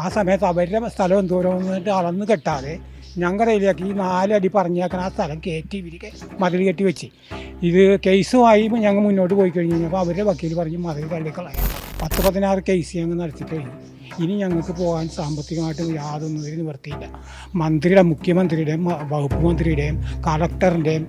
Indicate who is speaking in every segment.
Speaker 1: ആ സമയത്ത് അവരുടെ സ്ഥലം എന്തോരം എന്നിട്ട് അളന്ന് കെട്ടാതെ ഞങ്ങളുടെ ഇതിലേക്ക് ഈ 4 അടി പറഞ്ഞേക്കാൻ ആ സ്ഥലം കയറ്റി ഇവർ മതിൽ കെട്ടി വെച്ച് ഇത് കേസുമായി ഞങ്ങൾ മുന്നോട്ട് പോയി കഴിഞ്ഞ് കഴിഞ്ഞപ്പോൾ അവരുടെ വക്കീൽ പറഞ്ഞ് മതിൽ തള്ളിക്കളയാം. 10-16 കേസ് ഞങ്ങൾ നടത്തി കഴിഞ്ഞു. ഇനി ഞങ്ങൾക്ക് പോകാൻ സാമ്പത്തികമായിട്ട് യാതൊന്നും ഒരു നിവൃത്തിയില്ല. മുഖ്യമന്ത്രിയുടെയും വകുപ്പ് മന്ത്രിയുടെയും കളക്ടറിൻ്റെയും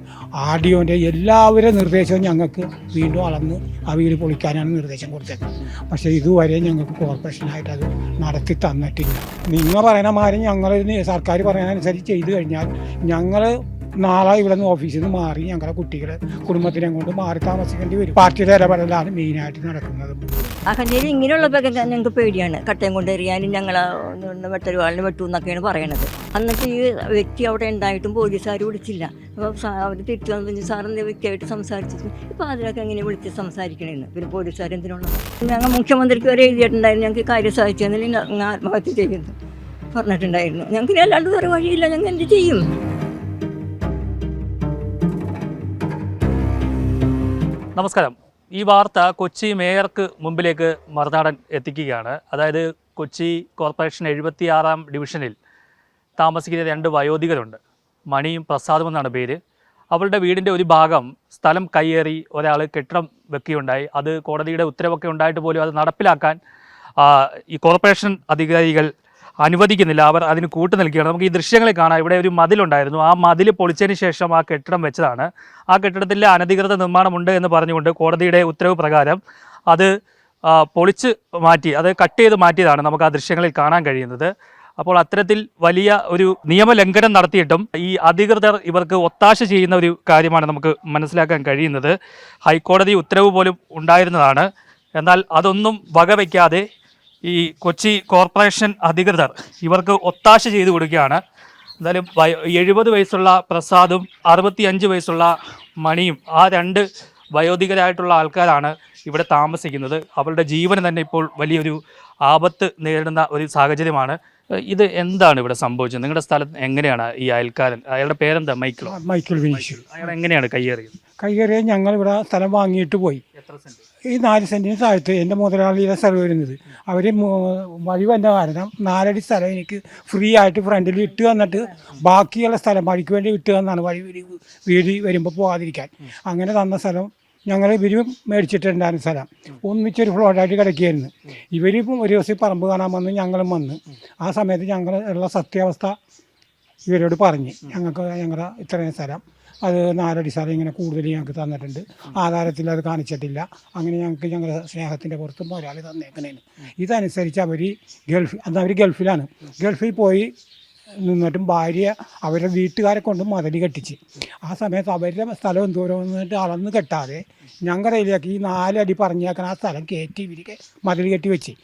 Speaker 1: ആർഡിഒൻ്റെയും എല്ലാവരുടെ നിർദ്ദേശവും ഞങ്ങൾക്ക് വീണ്ടും അളന്ന് അവയിൽ പൊളിക്കാനാണ് നിർദ്ദേശം കൊടുത്തത്. പക്ഷേ ഇതുവരെ ഞങ്ങൾക്ക് കോർപ്പറേഷനായിട്ട് അത് നടത്തി തന്നിട്ടില്ല. നിങ്ങൾ പറയുന്ന മാതിരി ഞങ്ങൾ സർക്കാർ പറയുന്നതനുസരിച്ച് ചെയ്തു കഴിഞ്ഞാൽ ഞങ്ങൾ നാളെ ഇവിടെ നിന്ന് ഓഫീസിൽ നിന്ന് മാറി ഞങ്ങളുടെ കുട്ടികളെ കുടുംബത്തിനെ കൊണ്ട് മാറി താമസിക്കേണ്ടി വരും. പാർട്ടിയുടെ ഇടപെടലാണ് മെയിനായിട്ട് നടക്കുന്നത്.
Speaker 2: അഹന്യയിൽ ഇങ്ങനെയുള്ളതൊക്കെ ഞങ്ങൾക്ക് പേടിയാണ്. കട്ടയം കൊണ്ടെറിയാനും ഞങ്ങൾ വെട്ടൊരുവാളിനെ വെട്ടു എന്നൊക്കെയാണ് പറയണത്. എന്നിട്ട് ഈ വ്യക്തി അവിടെ ഉണ്ടായിട്ടും പോലീസുകാർ വിളിച്ചില്ല. അപ്പോൾ അവർ തിരിച്ചു വന്നു സാറിൻ്റെ വ്യക്തിയായിട്ട് സംസാരിച്ചിട്ട് ഇപ്പോൾ അതിലൊക്കെ എങ്ങനെ വിളിച്ച് സംസാരിക്കണമെന്ന് പിന്നെ പോലീസുകാർ എന്തിനുള്ളത്. ഞങ്ങൾ മുഖ്യമന്ത്രിക്ക് വരെ എഴുതിയിട്ടുണ്ടായിരുന്നു ഞങ്ങൾക്ക് കാര്യം സാധിച്ചതിൽ ഞങ്ങൾ ആത്മഹത്യ ചെയ്യുന്നു പറഞ്ഞിട്ടുണ്ടായിരുന്നു. ഞങ്ങൾക്ക് അല്ലാണ്ട് വേറെ വഴിയില്ല, ഞങ്ങൾ എന്ത് ചെയ്യും?
Speaker 3: നമസ്കാരം. ഈ വാർത്ത കൊച്ചി മേയർക്ക് മുമ്പിലേക്ക് മറുനാടൻ എത്തിക്കുകയാണ്. അതായത് കൊച്ചി കോർപ്പറേഷൻ 76-ാം ഡിവിഷനിൽ താമസിക്കുന്ന 2 വയോധികരുണ്ട്. മണിയും പ്രസാദും എന്നാണ് പേര്. അവളുടെ വീടിൻ്റെ ഒരു ഭാഗം സ്ഥലം കയ്യേറി ഒരാൾ കെട്ടിടം വെക്കുകയുണ്ടായി. അത് കോടതിയുടെ ഉത്തരവൊക്കെ ഉണ്ടായിട്ട് പോലും അത് നടപ്പിലാക്കാൻ ഈ കോർപ്പറേഷൻ അധികാരികൾ അനുവദിക്കുന്നില്ല. അവർ അതിന് കൂട്ടു നിൽക്കുകയാണ്. നമുക്ക് ഈ ദൃശ്യങ്ങളിൽ കാണാം. ഇവിടെ ഒരു മതിലുണ്ടായിരുന്നു. ആ മതിൽ പൊളിച്ചതിന് ശേഷം ആ കെട്ടിടം വെച്ചതാണ്. ആ കെട്ടിടത്തിൽ അനധികൃത നിർമ്മാണമുണ്ട് എന്ന് പറഞ്ഞുകൊണ്ട് കോടതിയുടെ ഉത്തരവ് പ്രകാരം അത് പൊളിച്ച് മാറ്റി, അത് കട്ട് ചെയ്ത് മാറ്റിയതാണ് നമുക്ക് ആ ദൃശ്യങ്ങളിൽ കാണാൻ കഴിയുന്നത്. അപ്പോൾ അത്തരത്തിൽ വലിയ ഒരു നിയമലംഘനം നടത്തിയിട്ടും ഈ അധികൃതർ ഇവർക്ക് ഒത്താശ ചെയ്യുന്ന ഒരു കാര്യമാണ് നമുക്ക് മനസ്സിലാക്കാൻ കഴിയുന്നത്. ഹൈക്കോടതി ഉത്തരവ് പോലും ഉണ്ടായിരുന്നതാണ്. എന്നാൽ അതൊന്നും വകവയ്ക്കാതെ ഈ കൊച്ചി കോർപ്പറേഷൻ അധികൃതർ ഇവർക്ക് ഒത്താശ ചെയ്തു കൊടുക്കുകയാണ്. എന്തായാലും 70 വയസ്സുള്ള പ്രസാദും 65 വയസ്സുള്ള മണിയും ആ 2 വയോധികരായിട്ടുള്ള ആൾക്കാരാണ് ഇവിടെ താമസിക്കുന്നത്. അവരുടെ ജീവന് തന്നെ ഇപ്പോൾ വലിയൊരു ആപത്ത് നേരിടുന്ന ഒരു സാഹചര്യമാണ്. ഇത് എന്താണ് ഇവിടെ സംഭവിച്ചത്? നിങ്ങളുടെ സ്ഥലം എങ്ങനെയാണ് ഈ അയൽക്കാരൻ, അയാളുടെ പേരെന്താ?
Speaker 1: മൈക്കിൾ വിനീഷ്.
Speaker 3: അയാൾ എങ്ങനെയാണ് കയ്യേറിയത്?
Speaker 1: ഞങ്ങൾ ഇവിടെ സ്ഥലം വാങ്ങിയിട്ട് പോയി.
Speaker 3: എത്ര സെന്റ്?
Speaker 1: ഈ 4 സെൻറ്റിന് താഴത്ത് എൻ്റെ മുതലാളിയുടെ സ്ഥലം വരുന്നത്. അവർ വഴി വന്ന കാരണം 4 അടി സ്ഥലം എനിക്ക് ഫ്രീ ആയിട്ട് ഫ്രണ്ടിൽ ഇട്ട് തന്നിട്ട് ബാക്കിയുള്ള സ്ഥലം വഴിക്ക് വേണ്ടി ഇട്ട് തന്നാണ് വീട് വരുമ്പോൾ പോകാതിരിക്കാൻ. അങ്ങനെ തന്ന സ്ഥലം ഞങ്ങൾ ഇവരും മേടിച്ചിട്ടുണ്ടായിരുന്ന സ്ഥലം ഒന്നിച്ചൊരു ഫ്ലോട്ടായിട്ട് കിടക്കുകയായിരുന്നു. ഇവരും ഒരു ദിവസം പറമ്പ് കാണാൻ വന്ന് ഞങ്ങളും വന്ന് ആ സമയത്ത് ഞങ്ങൾ ഉള്ള സത്യാവസ്ഥ ഇവരോട് പറഞ്ഞ് ഞങ്ങളുടെ ഇത്രയും സ്ഥലം അത് 4 അടി സ്ഥലം ഇങ്ങനെ കൂടുതൽ ഞങ്ങൾക്ക് തന്നിട്ടുണ്ട്, ആധാരത്തിൽ അത് കാണിച്ചിട്ടില്ല, അങ്ങനെ ഞങ്ങളുടെ സ്നേഹത്തിൻ്റെ പുറത്തും ഒരാൾ തന്നേക്കണേന്. ഇതനുസരിച്ച് അവർ ഗൾഫിലാണ്. ഗൾഫിൽ പോയി നിന്നിട്ടും ഭാര്യ അവരുടെ വീട്ടുകാരെ കൊണ്ട് മതിൽ കെട്ടിച്ച് ആ സമയത്ത് അവരുടെ സ്ഥലം എന്തോരം എന്നിട്ട് അളന്ന് കെട്ടാതെ ഞങ്ങളുടെ ഇതിലേക്ക് ഈ 4 അടി പറഞ്ഞേക്കാൻ ആ സ്ഥലം കയറ്റി ഇവർ മതിൽ കെട്ടി വെച്ച്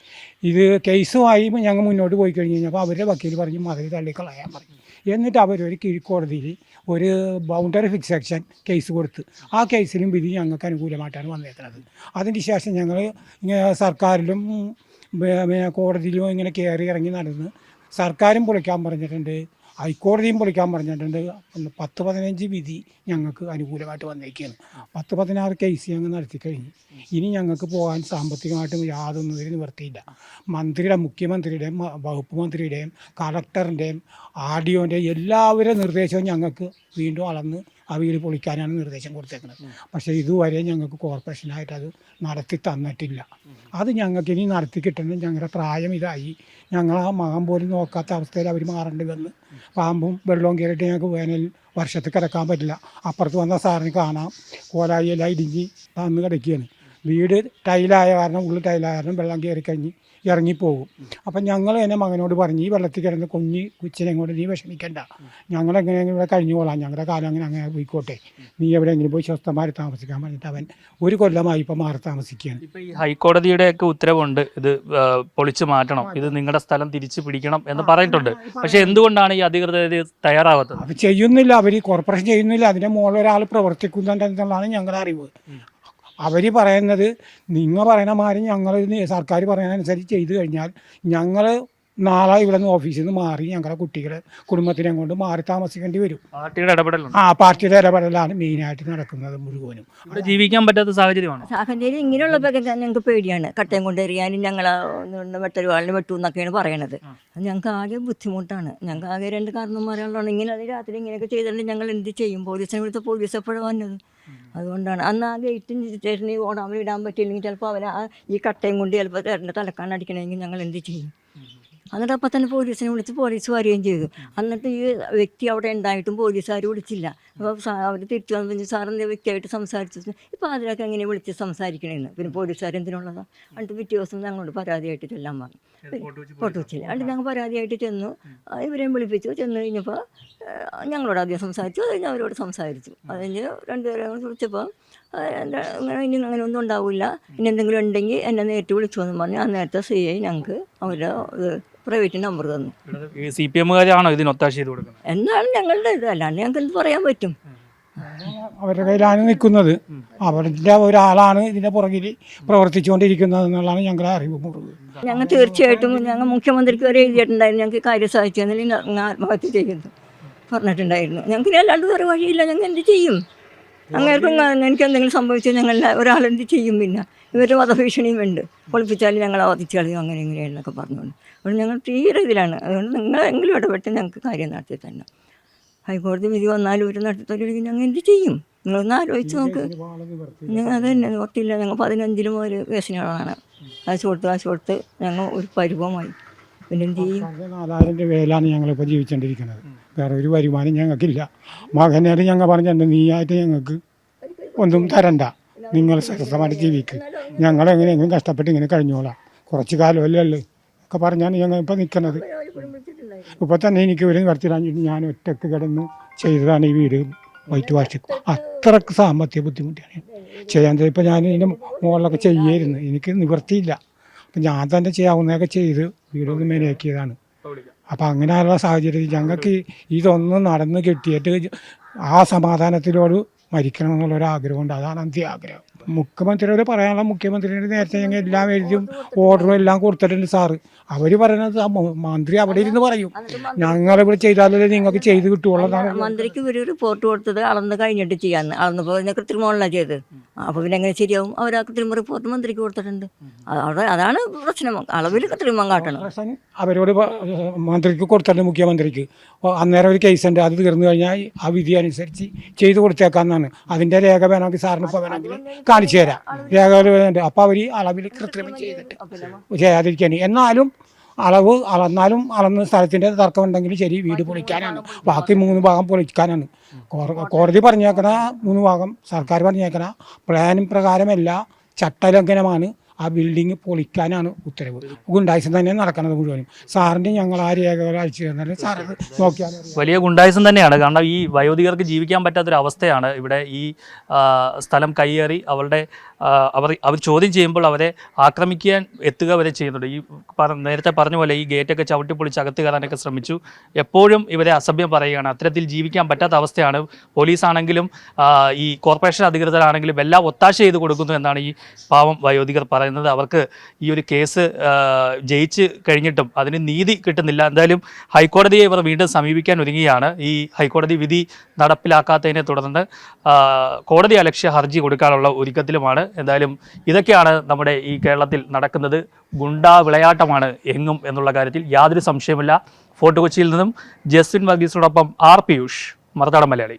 Speaker 1: ഇത് കേസുമായി ഞങ്ങൾ മുന്നോട്ട് പോയി കഴിഞ്ഞ് കഴിഞ്ഞപ്പോൾ അവരുടെ വക്കീൽ പറഞ്ഞ് മതിൽ തള്ളിക്കളയാൻ പറഞ്ഞു. എന്നിട്ട് അവരൊരു കീഴ്ക്കോടതിയിൽ ഒരു ബൗണ്ടറി ഫിക്സേഷൻ കേസ് കൊടുത്ത് ആ കേസിലും വിധി ഞങ്ങൾക്ക് അനുകൂലമായിട്ടാണ് വന്നേക്കുന്നത്. അതിന് ശേഷം ഞങ്ങൾ സർക്കാരിലും കോടതിയിലും ഇങ്ങനെ കയറി ഇറങ്ങി നടന്ന് സർക്കാരും പൊളിക്കാൻ പറഞ്ഞിട്ടുണ്ട്, ഹൈക്കോടതിയും പൊളിക്കാൻ പറഞ്ഞിട്ടുണ്ട്. 10-15 വിധി ഞങ്ങൾക്ക് അനുകൂലമായിട്ട് വന്നേക്കാണ്. 10-16 കേസ് ഞങ്ങൾ നടത്തി കഴിഞ്ഞു. ഇനി ഞങ്ങൾക്ക് പോകാൻ സാമ്പത്തികമായിട്ടും യാതൊന്നും ഒരു നിവൃത്തിയില്ല. മുഖ്യമന്ത്രിയുടെയും വകുപ്പ് മന്ത്രിയുടെയും കളക്ടറിൻ്റെയും ആർഡിഒൻ്റെയും എല്ലാവരുടെ നിർദ്ദേശവും ഞങ്ങൾക്ക് വീണ്ടും അളന്ന് അവയിൽ പൊളിക്കാനാണ് നിർദ്ദേശം കൊടുത്തേക്കുന്നത്. പക്ഷേ ഇതുവരെ ഞങ്ങൾക്ക് കോർപ്പറേഷനായിട്ട് അത് നടത്തി തന്നിട്ടില്ല. അത് ഞങ്ങൾക്ക് ഇനി നടത്തി കിട്ടണം. ഞങ്ങളുടെ പ്രായം ഇതായി, ഞങ്ങൾ ആ മകം പോലും നോക്കാത്ത അവസ്ഥയിൽ അവർ മാറേണ്ടി വന്ന് പാമ്പും വെള്ളവും കയറിയിട്ട് ഞങ്ങൾക്ക് വേനൽ വർഷത്തിൽ കിടക്കാൻ പറ്റില്ല. അപ്പുറത്ത് വന്ന സാറിന് കാണാം കോലായി എല്ലാം ഇടിഞ്ഞ് തന്ന് കിടക്കുകയാണ്. വീട് ടൈലായ കാരണം ഉള്ളിൽ ടൈലായ കാരണം വെള്ളം കയറിക്കഴിഞ്ഞ് ഇറങ്ങിപ്പോകും. അപ്പം ഞങ്ങൾ എന്നെ മകനോട് പറഞ്ഞ് ഈ വെള്ളത്തിൽ കിടന്ന് കൊച്ചിനെ കൊണ്ട് നീ വിഷമിക്കണ്ട, ഞങ്ങളെങ്ങനെയെങ്കിലും ഇവിടെ കഴിഞ്ഞുകൊള്ളാം, ഞങ്ങളുടെ കാലം അങ്ങനെ പോയിക്കോട്ടെ, നീ എവിടെയെങ്കിലും പോയി സ്വസ്ഥമായി താമസിക്കാൻ പറഞ്ഞിട്ട് അവൻ 1 കൊല്ലമായി ഇപ്പം മാറി താമസിക്കുകയാണ്.
Speaker 3: ഇപ്പം ഈ ഹൈക്കോടതിയുടെയൊക്കെ ഉത്തരവുണ്ട് ഇത് പൊളിച്ചു മാറ്റണം, ഇത് നിങ്ങളുടെ സ്ഥലം തിരിച്ചു പിടിക്കണം എന്ന് പറഞ്ഞിട്ടുണ്ട്. പക്ഷേ എന്തുകൊണ്ടാണ് ഈ അധികൃതർ തയ്യാറാവാത്തത്?
Speaker 1: അത് ചെയ്യുന്നില്ല, അവർ കോർപ്പറേഷൻ ചെയ്യുന്നില്ല. അതിൻ്റെ മുകളിൽ ഒരാൾ പ്രവർത്തിക്കുന്നുണ്ടെന്നുള്ളതാണ് ഞങ്ങളുടെ അറിവ്. അവർ പറയുന്നത് നിങ്ങൾ പറയുന്ന മാതിരി ഞങ്ങൾ സർക്കാർ പറയുന്നതനുസരിച്ച് ചെയ്തു കഴിഞ്ഞാൽ ഞങ്ങൾ നാളെ ഇവിടെ നിന്ന് ഓഫീസിൽ നിന്ന് മാറി ഞങ്ങളുടെ കുട്ടികളെ കുടുംബത്തിനെ കൊണ്ട് മാറി താമസിക്കേണ്ടി വരും.
Speaker 3: പാർട്ടിയുടെ ഇടപെടലുണ്ട്.
Speaker 1: പാർട്ടിയുടെ ഇടപെടലാണ് മെയിനായിട്ട് നടക്കുന്നത് മുഴുവനും.
Speaker 3: ഇവിടെ ജീവിക്കാൻ പറ്റാത്ത സാഹചര്യമാണ്.
Speaker 2: സാഹചര്യം ഇങ്ങനെയുള്ളതൊക്കെ ഞങ്ങൾക്ക് പേടിയാണ്. കട്ടയം കൊണ്ടെറിയാനും ഞങ്ങളെ വെട്ടൊരുവാളിനെ വെട്ടു എന്നൊക്കെയാണ് പറയണത്. ഞങ്ങൾക്ക് ആകെ ബുദ്ധിമുട്ടാണ്. ഞങ്ങൾക്ക് ആകെ 2 കാരണന്മാരുള്ളതാണ്. ഇങ്ങനെ രാത്രി ഇങ്ങനെയൊക്കെ ചെയ്തിട്ട് ഞങ്ങൾ എന്ത് ചെയ്യും? പോലീസിനെ വിളിച്ച പോലീസ് എപ്പോഴും വന്നത്. അതുകൊണ്ടാണ് അന്ന് ആ ഗേറ്റും സ്റ്റേഷനിൽ ഓടാൻ ഇടാൻ പറ്റിയില്ലെങ്കിൽ ചിലപ്പോൾ അവർ ഈ കട്ടയും കൊണ്ട് ചിലപ്പോൾ ചേട്ടൻ്റെ തലക്കാണ് അടിക്കണമെങ്കിൽ ഞങ്ങൾ എന്ത് ചെയ്യും? എന്നിട്ട് അപ്പം തന്നെ പോലീസിനെ വിളിച്ച് പോലീസ് വരികയും ചെയ്തു. എന്നിട്ട് ഈ വ്യക്തി അവിടെ ഉണ്ടായിട്ടും പോലീസുകാർ വിളിച്ചില്ല. അപ്പോൾ അവർ തിരിച്ചു വന്നു, സാറിൻ്റെ വ്യക്തിയായിട്ട് സംസാരിച്ചു. ഇപ്പോൾ അതിലൊക്കെ എങ്ങനെ വിളിച്ച് സംസാരിക്കണമെന്ന്. പിന്നെ പോലീസുകാർ എന്തിനുള്ളതാണ്? എന്നിട്ട് പിറ്റേ ദിവസം ഞങ്ങളോട് പരാതിയായിട്ട് ചെല്ലാൻ പറഞ്ഞു. ഫോട്ടോ വെച്ചില്ല. എന്നിട്ട് ഞങ്ങൾ പരാതിയായിട്ട് ചെന്നു. ഇവരെയും വിളിപ്പിച്ചു. ചെന്ന് കഴിഞ്ഞപ്പോൾ ഞങ്ങളോട് ആദ്യം സംസാരിച്ചു. അത് കഴിഞ്ഞ് അവരോട് സംസാരിച്ചു. അത് കഴിഞ്ഞ് 2 പേരെ വിളിച്ചപ്പോൾ ഇനി അങ്ങനെ ഒന്നും ഉണ്ടാവില്ല, ഇനി എന്തെങ്കിലും ഉണ്ടെങ്കിൽ എന്നെ നേരിട്ട് വിളിച്ചു എന്ന് പറഞ്ഞ് ആ നേരത്തെ CI ഞങ്ങൾക്ക് അവരുടെ പ്രൈവറ്റ് നമ്പർ തന്നു.
Speaker 3: ഈ CPM-കാരാണോ ഇതിന് ഒത്താശ ചെയ്ത് കൊടുക്കുന്നത്?
Speaker 2: എന്നാണ് ഞങ്ങളുടെ ഇത്. അല്ലാണ്ട് ഞങ്ങൾക്ക് എന്ത് പറയാൻ പറ്റും?
Speaker 1: അവരുടെ കയ്യിലാണ് നിൽക്കുന്നത്. അവരുടെ ഒരാളാണ് ഇതിൻ്റെ പുറകിൽ പ്രവർത്തിച്ചുകൊണ്ടിരിക്കുന്നത് എന്നുള്ളതാണ് ഞങ്ങളുടെ അറിവ് മുറിവ്.
Speaker 2: ഞങ്ങൾ തീർച്ചയായിട്ടും ഞങ്ങൾ മുഖ്യമന്ത്രിക്ക് വരെ എഴുതിയിട്ടുണ്ടായിരുന്നു. ഞങ്ങൾക്ക് കാര്യം സാധിച്ചെന്നിൽ ഞങ്ങൾ ആത്മഹത്യ ചെയ്യുന്നു പറഞ്ഞിട്ടുണ്ടായിരുന്നു. ഞങ്ങൾക്ക് അല്ലാണ്ട് വേറെ വഴിയില്ല. ഞങ്ങൾ എന്ത് ചെയ്യും? അങ്ങേർക്കും എനിക്ക് എന്തെങ്കിലും സംഭവിച്ചാൽ ഞങ്ങൾ ഒരാളെന്ത് ചെയ്യും? പിന്നെ ഇവരുടെ വധഭീഷണിയും ഉണ്ട്. പൊളിപ്പിച്ചാലും ഞങ്ങൾ അവധിച്ച് കളയും അങ്ങനെ ഇങ്ങനെയെന്നൊക്കെ പറഞ്ഞുകൊണ്ട്. അതുകൊണ്ട് ഞങ്ങൾ തീരെ ഇതിലാണ്. അതുകൊണ്ട് നിങ്ങളെങ്കിലും ഇടപെട്ട് ഞങ്ങൾക്ക് കാര്യം നടത്തി തന്നെ. ഹൈക്കോടതി വിധി വന്നാലും ഒരു നടത്തില്ലെങ്കിൽ ഞങ്ങൾ എന്ത് ചെയ്യും? നിങ്ങളൊന്ന് ആലോചിച്ച് നോക്ക്. ഞങ്ങൾ അത് തന്നെ ഓർത്തില്ല. ഞങ്ങൾ 15 ഒരു കേസിനാണ് കാശ് കൊടുത്ത് ഞങ്ങൾ ഒരു പരുവമായി. പിന്നെ എന്ത് ചെയ്യും?
Speaker 1: 4000 രൂപയിലാണ് ഞങ്ങളിപ്പോൾ ജീവിച്ചുകൊണ്ടിരിക്കുന്നത്. വേറെ ഒരു വരുമാനം ഞങ്ങൾക്കില്ല. മകനോട് ഞങ്ങൾ പറഞ്ഞിട്ടുണ്ട്, നീയായിട്ട് ഞങ്ങൾക്ക് ഒന്നും തരണ്ട, നിങ്ങൾ സ്വസ്ഥമായിട്ട് ജീവിക്കും, ഞങ്ങളെങ്ങനെയെങ്കിലും കഷ്ടപ്പെട്ട് ഇങ്ങനെ കഴിഞ്ഞോളാം, കുറച്ച് കാലമല്ലേ ഉള്ളൂ ഒക്കെ പറഞ്ഞാണ് ഞങ്ങൾ ഇപ്പോൾ നിൽക്കുന്നത്. ഇപ്പോൾ തന്നെ എനിക്ക് ഒരു വർത്തിരാഞ്ഞിട്ട് ഞാൻ ഒറ്റക്ക് കിടന്ന് ചെയ്തതാണ് ഈ വീട് വൈറ്റ് വാഷ്. അത്രക്ക് സാമ്പത്തിക ബുദ്ധിമുട്ടാണ് ചെയ്യാൻ. ഇപ്പോൾ ഞാൻ ഇതിൻ്റെ മുകളിലൊക്കെ ചെയ്യായിരുന്നു, എനിക്ക് നിവൃത്തിയില്ല. അപ്പം ഞാൻ തന്നെ ചെയ്യാവുന്നതൊക്കെ ചെയ്ത് വീടൊന്ന് മേലാക്കിയതാണ്. അപ്പം അങ്ങനെയുള്ള സാഹചര്യത്തിൽ ഞങ്ങൾക്ക് ഇതൊന്നും നടന്ന് കിട്ടിയിട്ട് ആ സമാധാനത്തിലോട് മരിക്കണം എന്നുള്ളൊരാഗ്രഹമുണ്ട്. അതാണ് അന്ത്യാഗ്രഹം. മുഖ്യമന്ത്രിയോട് പറയാനുള്ള, മുഖ്യമന്ത്രിയുടെ നേരത്തെ ഞങ്ങൾ എല്ലാം എഴുതിയും ഓർഡറും എല്ലാം കൊടുത്തിട്ടുണ്ട് സാറ്. അവർ പറയുന്നത് മന്ത്രി അവിടെ ഇരുന്ന് പറയും, ഞങ്ങളിവിടെ ചെയ്താലേ നിങ്ങൾക്ക് ചെയ്ത് കിട്ടുള്ളതാണ്.
Speaker 2: മന്ത്രിക്ക് ഒരു റിപ്പോർട്ട് കൊടുത്തത് അളന്ന് കഴിഞ്ഞിട്ട് ചെയ്യാന്ന്. അളന്നപ്പോൾ കൃത്രിമോളാണ് ചെയ്ത്. അപ്പോൾ പിന്നെ എങ്ങനെ ശരിയാവും? അവർ ആ കൃത്രിമ റിപ്പോർട്ട് മന്ത്രിക്ക് കൊടുത്തിട്ടുണ്ട്. അവിടെ അതാണ് പ്രശ്നം. അളവിൽ കൃത്രിമം കാട്ടണം.
Speaker 1: അവരോട് മന്ത്രിക്ക് കൊടുത്തിട്ടുണ്ട്, മുഖ്യമന്ത്രിക്ക്. അന്നേരം ഒരു കേസുണ്ട്, അത് തീർന്നു കഴിഞ്ഞാൽ ആ വിധി അനുസരിച്ച് ചെയ്ത് കൊടുത്തേക്കാന്നാണ്. അതിൻ്റെ രേഖ വേണമെങ്കിൽ സാറിന് ഇപ്പോൾ വേണമെങ്കിൽ കാണിച്ചു തരാം. രേഖകൾ വേണ്ട. അപ്പോൾ അവർ അളവിൽ കൃത്രിമം ചെയ്തിട്ട് ചെയ്യാതിരിക്കാൻ. എന്നാലും അളന്നാലും അളന്ന സ്ഥലത്തിൻ്റെ തർക്കമുണ്ടെങ്കിൽ ശരി, വീട് പൊളിക്കാനാണ്. ബാക്കി 3 ഭാഗം പൊളിക്കാനാണ് കോടതി പറഞ്ഞേക്കണ. 3 ഭാഗം സർക്കാർ പറഞ്ഞേക്കണ പ്ലാനും പ്രകാരമല്ല, ചട്ടലംഘനമാണ്. ആ ബിൽഡിങ് പൊളിക്കാനാണ് ഉത്തരവ്. ഗുണ്ടായിസം തന്നെ നടക്കുന്നത് മുഴുവനും. സാറിൻ്റെ ഞങ്ങൾ ആ രേഖകൾ അയച്ചു തന്നാൽ സാർ നോക്കിയാൽ
Speaker 3: വലിയ ഗുണ്ടായിസം തന്നെയാണ്. കാരണം ഈ വയോധികർക്ക് ജീവിക്കാൻ പറ്റാത്തൊരവസ്ഥയാണ്. ഇവിടെ ഈ സ്ഥലം കയ്യേറി അവർ ചോദ്യം ചെയ്യുമ്പോൾ അവരെ ആക്രമിക്കാൻ എത്തുക വരെ ചെയ്യുന്നുണ്ട്. ഈ നേരത്തെ പറഞ്ഞ പോലെ ഈ ഗേറ്റൊക്കെ ചവിട്ടി പൊളിച്ച് അകത്ത് കയറാനൊക്കെ ശ്രമിച്ചു. എപ്പോഴും ഇവരെ അസഭ്യം പറയുകയാണ്. അത്തരത്തിൽ ജീവിക്കാൻ പറ്റാത്ത അവസ്ഥയാണ്. പോലീസാണെങ്കിലും ഈ കോർപ്പറേഷൻ അധികൃതരാണെങ്കിലും എല്ലാം ഒത്താശ ചെയ്ത് കൊടുക്കുന്നു എന്നാണ് ഈ പാവം വയോധികർ പറയുന്നത്. അവർക്ക് ഈ ഒരു കേസ് ജയിച്ച് കഴിഞ്ഞിട്ടും അതിന് നീതി കിട്ടുന്നില്ല. എന്തായാലും ഹൈക്കോടതിയെ ഇവർ വീണ്ടും സമീപിക്കാൻ ഒരുങ്ങിയാണ്. ഈ ഹൈക്കോടതി വിധി നടപ്പിലാക്കാത്തതിനെ തുടർന്ന് കോടതി അലക്ഷ്യ ഹർജി കൊടുക്കാനുള്ള ഒരുക്കത്തിലുമാണ്. എന്തായാലും ഇതൊക്കെയാണ് നമ്മുടെ ഈ കേരളത്തിൽ നടക്കുന്നത്. ഗുണ്ടാ വിളയാട്ടമാണ് എങ്ങും എന്നുള്ള കാര്യത്തിൽ യാതൊരു സംശയമില്ല. ഫോർട്ട് കൊച്ചിയിൽ നിന്നും ജസ്വിൻ വർഗീസിനോടൊപ്പം R. പിയൂഷ്, മറുനാടൻ മലയാളി.